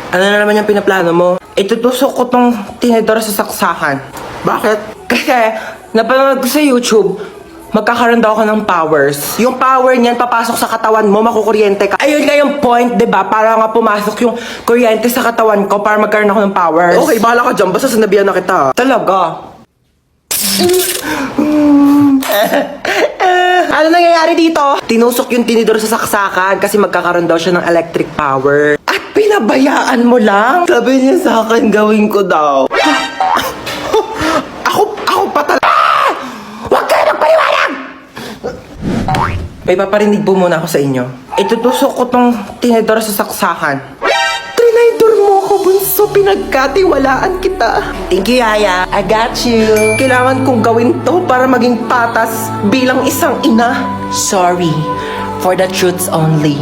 Ano na naman yung pinaplano mo? Itutusok ko tong tinidor sa saksakan. Bakit? Kasi, napanood ko sa YouTube, magkakaroon daw ako ng powers. Yung power niyan, papasok sa katawan mo, makukuryente ka. Ayun nga yung point, diba? Para nga pumasok yung kuryente sa katawan ko para magkaroon ako ng powers. Okay, bahala ka dyan. Basta sinabihan na kita. Talaga? Ano nangyayari dito? Tinusok yung tinidor sa saksakan kasi magkakaroon daw siya ng electric power. At pinabayaan mo lang? Sabi niya sa akin, gawin ko daw. Ako pa talaga. Huwag kayo magpaliwanag! May paparinig po muna ako sa inyo. Itutusok ko tong tinidor sa saksakan. Trinidor mo ako, bunso. Pinagkatiwalaan kita. Thank you, Yaya. I got you. Kailangan kong gawin to para maging patas bilang isang ina. Sorry for the truths only.